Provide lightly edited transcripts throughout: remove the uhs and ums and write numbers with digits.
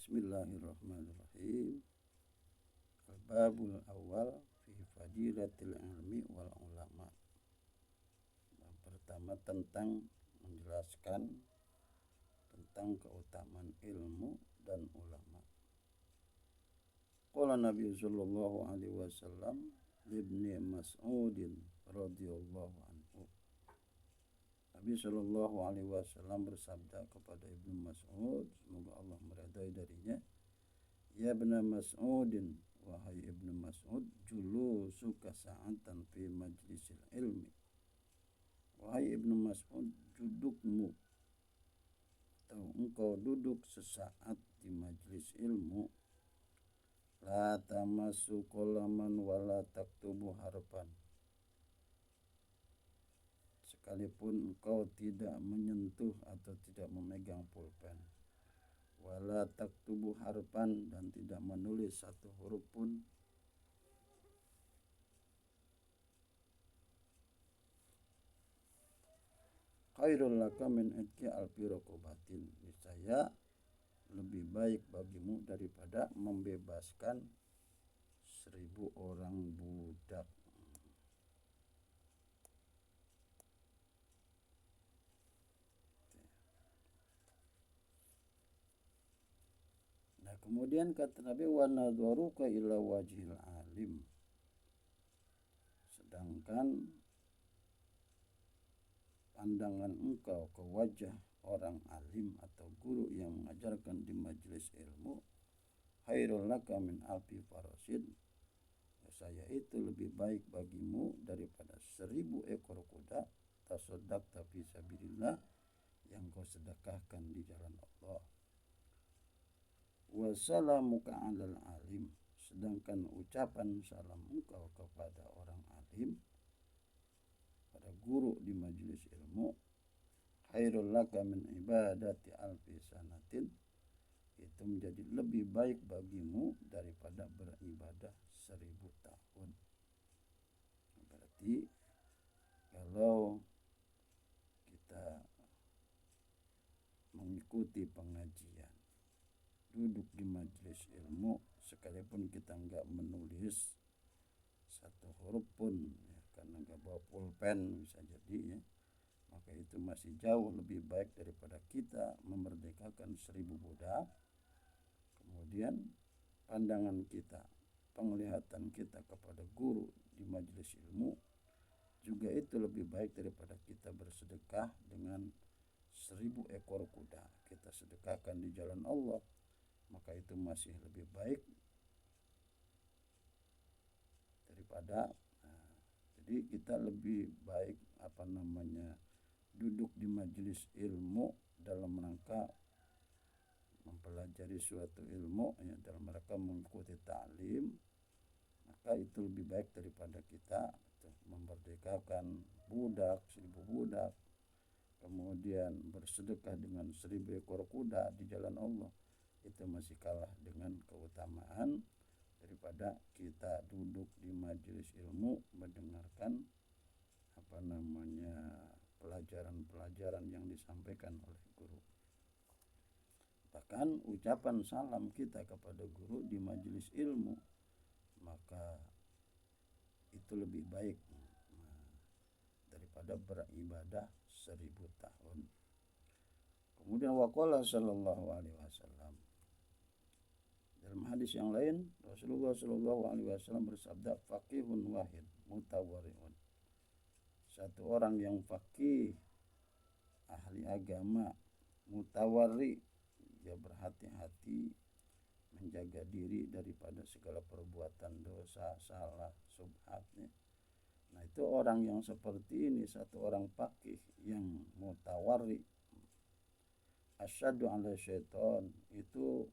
Bismillahirrahmanirrahim. Al-babul awal fi fadilatil ilmi wal ulama. Yang pertama tentang menjelaskan tentang keutamaan ilmu dan ulama. Qala Nabi sallallahu alaihi wasallam Ibni Mas'udin radhiyallahu anhu. Nabi sallallahu alaihi wasallam bersabda kepada Ibnu Mas'ud, semoga Allah meridai darinya, ya Ibnu Mas'udin, wahai Ibnu Mas'ud, julusuka sa'atan fi majlisil ilmi. Wahai Ibnu Mas'ud, dudukmu atau engkau duduk sesaat di majlis ilmu, la tamassu qalaman wala taktubu harfan. Sekalipun engkau tidak menyentuh atau tidak memegang pulpen, wala taktubu harfan, dan tidak menulis satu huruf pun, khairul laka min itqi alfi raqabatin, niscaya lebih baik bagimu daripada membebaskan 1000 orang budak. Nah, kemudian kata Nabi, wa nadharuka ila wajhil alim, sedangkan pandangan engkau ke wajah orang alim atau guru yang mengajarkan di majelis ilmu, khairul laka min alfi farasid, saya itu lebih baik bagimu daripada 1000 ekor kuda, tasaddaqta fi sabilillah, yang kau sedekahkan di jalan Allah. Wa salamuka 'alal alim, sedangkan ucapan salam engkau kepada orang alim, pada guru di majelis ilmu, khairul laka min ibadati alfi sanatin, itu menjadi lebih baik bagimu daripada beribadah 1000 tahun. Berarti kalau kita mengikuti pengajian, duduk di majelis ilmu, sekalipun kita enggak menulis satu huruf pun, ya, karena enggak bawa pulpen bisa jadi, ya, maka itu masih jauh lebih baik daripada kita memerdekakan 1000 budak. Kemudian pandangan kita, penglihatan kita kepada guru di majelis ilmu juga itu lebih baik daripada kita bersedekah dengan 1000 ekor kuda, kita sedekahkan di jalan Allah, maka itu masih lebih baik daripada jadi kita lebih baik duduk di majelis ilmu dalam rangka mempelajari suatu ilmu, ya, dalam rangka mengikuti ta'lim, maka itu lebih baik daripada kita memerdekakan budak, 1000 budak, kemudian bersedekah dengan 1000 ekor kuda di jalan Allah. Itu masih kalah dengan keutamaan daripada kita duduk di majelis ilmu mendengarkan pelajaran-pelajaran yang disampaikan oleh guru. Bahkan ucapan salam kita kepada guru di majelis ilmu, maka itu lebih baik daripada beribadah 1000 tahun. Kemudian waqala sallallahu alaihi wasallam, dalam hadis yang lain Rasulullah sallallahu alaihi wasallam bersabda, faqihun wahid mutawarri'un, satu orang yang faqih, ahli agama, mutawarri, dia berhati-hati menjaga diri daripada segala perbuatan dosa, salah, subhatnya. Nah, itu orang yang seperti ini, satu orang faqih yang mutawarri, asyaddu 'ala syaitan, itu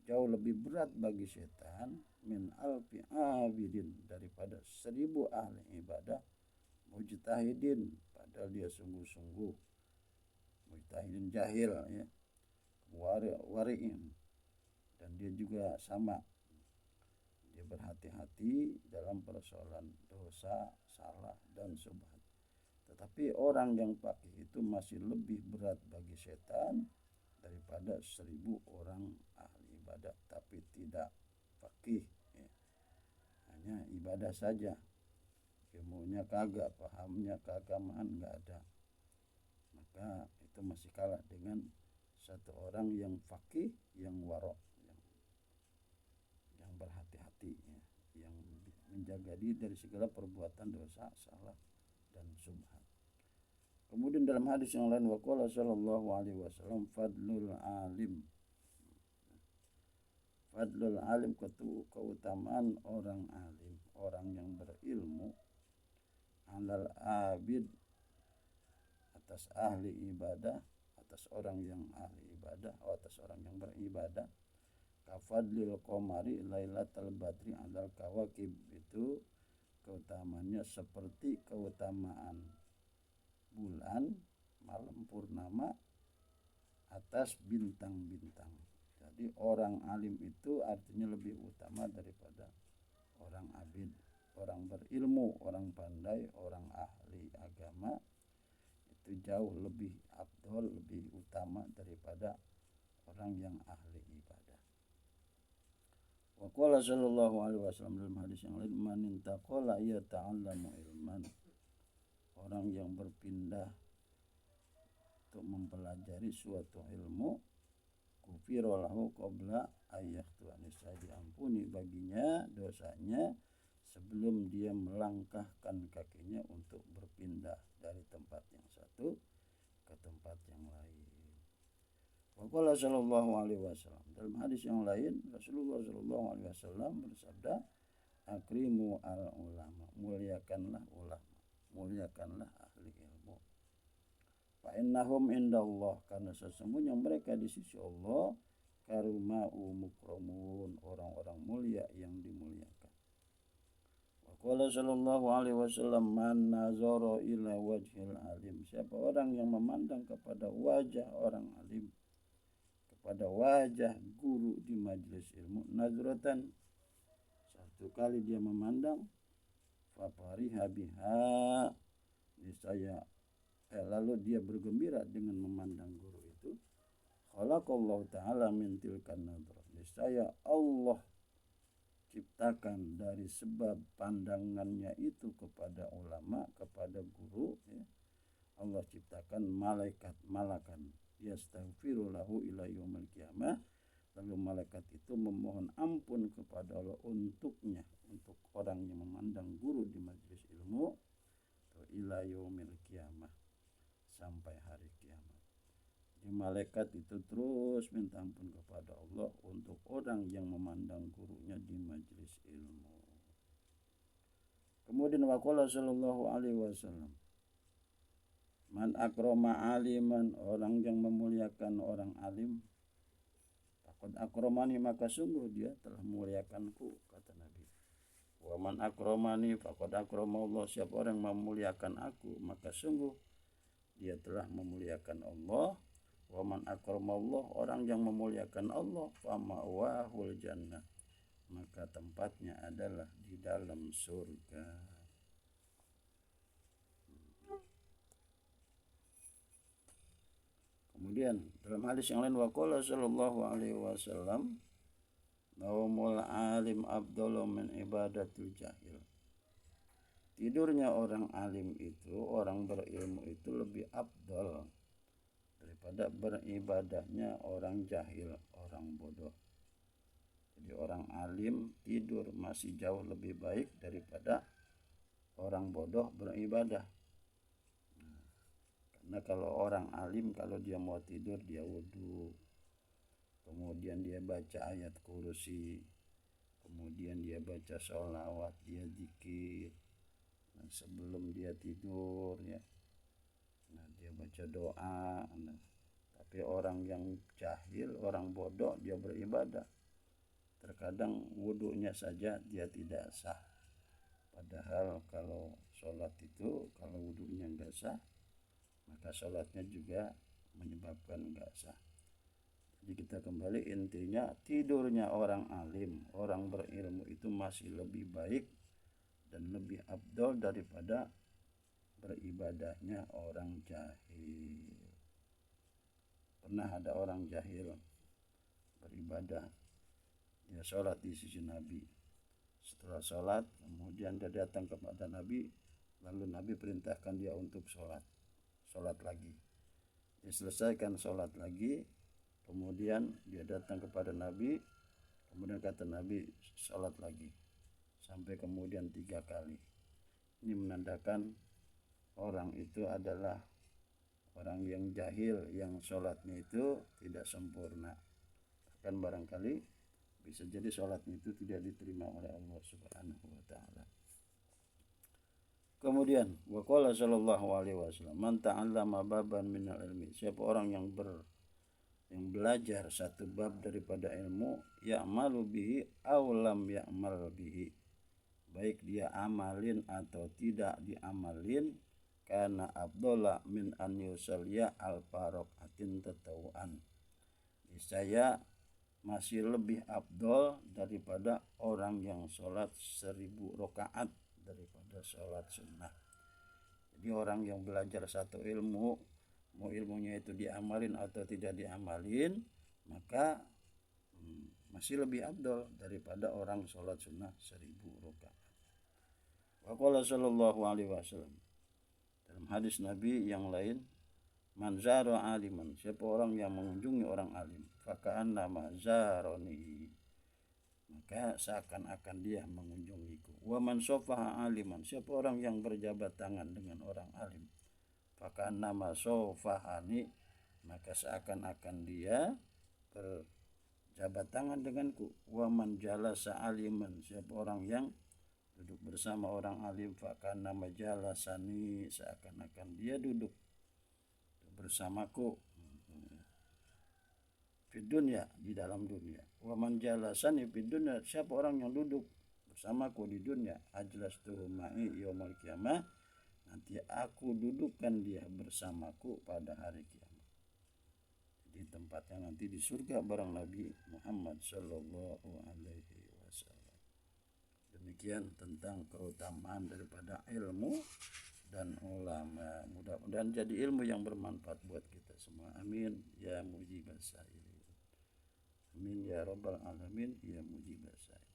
jauh lebih berat bagi setan, min alfi abidin, daripada 1000 ahli ibadah, mujtahidin, padahal dia sungguh-sungguh, mujtahidin jahil, ya, wari'in, dan dia juga sama, dia berhati-hati dalam persoalan dosa, salah, dan subhat. Tetapi orang yang faqih itu masih lebih berat bagi setan daripada 1000 orang ahli ibadah tapi tidak faqih, ya. Hanya ibadah saja, ilmunya kagak, pahamnya keagamaan nggak ada, maka itu masih kalah dengan satu orang yang faqih, yang warok, yang berhati-hati, ya, yang menjaga diri dari segala perbuatan dosa, salah dan subhat. Kemudian dalam hadis yang lain, waqala sallallahu alaihi wasallam, fadlul alim, keutamaan orang alim, orang yang berilmu, alal abid, atas ahli ibadah, atas orang yang ahli ibadah, atau atas orang yang beribadah, kafadlil qamari lailatul badri alal kawakib, itu keutamaannya seperti keutamaan bulan malam purnama atas bintang-bintang. Jadi orang alim itu artinya lebih utama daripada orang abid, orang berilmu, orang pandai, orang ahli agama, itu jauh lebih afdol, lebih utama daripada orang yang ahli ibadah. Wa qala sallallahu alaihi wasallam dalam hadis yang lain, man intaqala yata'allamu ilman, orang yang berpindah untuk mempelajari suatu ilmu, kufira lahu qabla ayyaktu, niscaya diampuni baginya dosanya sebelum dia melangkahkan kakinya untuk berpindah dari tempat yang satu ke tempat yang lain. Wa qala sallallahu alaihi wasallam dalam hadis yang lain, Rasulullah sallallahu alaihi wasallam bersabda, akrimu al ulama, muliakanlah ulama, muliakanlah ahli ilmu. Fa innahum indallah, karena sesungguhnya mereka di sisi Allah, karumau mukramun, orang-orang mulia yang dimuliakan. Wa qala sallallahu alaihi wasallam, man nazara ila wajhil alim, siapa orang yang memandang kepada wajah orang alim, kepada wajah guru di majelis ilmu, nazratan, satu kali dia memandang, fa fariha biha, niscaya lalu dia bergembira dengan memandang guru itu, khalaqallahu ta'ala min tilkan nadrah, niscaya Allah ciptakan dari sebab pandangannya itu kepada ulama, kepada guru, ya, Allah ciptakan malakan yastaghfiru lahu ila yaumil qiyamah, lalu malaikat itu memohon ampun kepada Allah untuknya, untuk orang yang memandang guru di majelis ilmu, ila yaumil qiyamah, sampai hari kiamat. Jadi malaikat itu terus minta ampun kepada Allah untuk orang yang memandang gurunya di majelis ilmu. Kemudian waqala sallallahu alaihi wasallam, man akrama aliman, orang yang memuliakan orang alim, faqad akramani, maka sungguh dia telah memuliakanku, kata Nabi. Wa man akramani faqad akramallah, siapa orang memuliakan aku, maka sungguh dia telah memuliakan Allah. Wa man akramallah, orang yang memuliakan Allah, fa ma'wahul jannah, maka tempatnya adalah di dalam surga. Kemudian dalam hadis yang lain, waqala sallallahu alaihi wasallam, naumul alim afdalu min ibadatul jahil, tidurnya orang alim itu, orang berilmu itu lebih afdal daripada beribadahnya orang jahil, orang bodoh. Jadi orang alim tidur masih jauh lebih baik daripada orang bodoh beribadah. Karena kalau orang alim, kalau dia mau tidur dia wudu, kemudian dia baca ayat kursi, kemudian dia baca sholawat, dia zikir, sebelum dia tidur, ya, nah dia baca doa. Nah, tapi orang yang jahil, orang bodoh, dia beribadah, terkadang wudunya saja dia tidak sah. Padahal kalau sholat itu, kalau wudunya enggak sah, maka sholatnya juga menyebabkan enggak sah. Jadi kita kembali, intinya tidurnya orang alim, orang berilmu itu masih lebih baik dan lebih afdal daripada beribadahnya orang jahil. Pernah ada orang jahil beribadah dia sholat di sisi Nabi. Setelah sholat kemudian dia datang kepada Nabi, lalu Nabi perintahkan dia untuk sholat lagi. Dia selesaikan sholat lagi, kemudian dia datang kepada Nabi, kemudian kata Nabi sholat lagi sampai kemudian 3 kali. Ini menandakan orang itu adalah orang yang jahil, yang sholatnya itu tidak sempurna. Bahkan barangkali bisa jadi sholatnya itu tidak diterima oleh Allah Subhanahu wa ta'ala. Kemudian waqala sallallahu alaihi wasallam, man ta'allama baban minal ilmi, siapa orang yang belajar satu bab daripada ilmu, ya'malu bihi aw lam ya'mal bihi, baik dia amalin atau tidak diamalin, kana afdhala min an yusalliya al-faraqatin tatawuan, saya masih lebih afdol daripada orang yang sholat 1000 rakaat daripada sholat sunnah. Jadi orang yang belajar satu ilmu, mau ilmunya itu diamalin atau tidak diamalin, maka masih lebih afdol daripada orang sholat sunnah 1000 rakaat. Wa qala sallallahu alaihi wasallam, dalam hadis Nabi yang lain, man zara aliman, siapa orang yang mengunjungi orang alim, faka'annama zaroni, maka seakan-akan dia mengunjungiku. Wa man sofaha aliman, siapa orang yang berjabat tangan dengan orang alim, faka'annama sofahani, maka seakan-akan dia berjabat tangan denganku. Wa man jalasa aliman, siapa orang yang duduk bersama orang alim, faka'annama jalasani, seakan-akan dia duduk bersamaku di dunia, di dalam dunia. Wa man jalasani fid dunya, siapa orang yang duduk bersamaku di dunia, ajlastuhu ma'i yaumil qiyamah, nanti aku dudukkan dia bersamaku pada hari kiamat. Jadi tempatnya nanti di surga bareng Nabi Muhammad sallallahu alaihi wasallam. Demikian tentang keutamaan daripada ilmu dan ulama. Mudah-mudahan jadi ilmu yang bermanfaat buat kita semua. Amin ya mujibas sa'ilin. Amin ya rabbal alamin ya mujibas sa'ilin.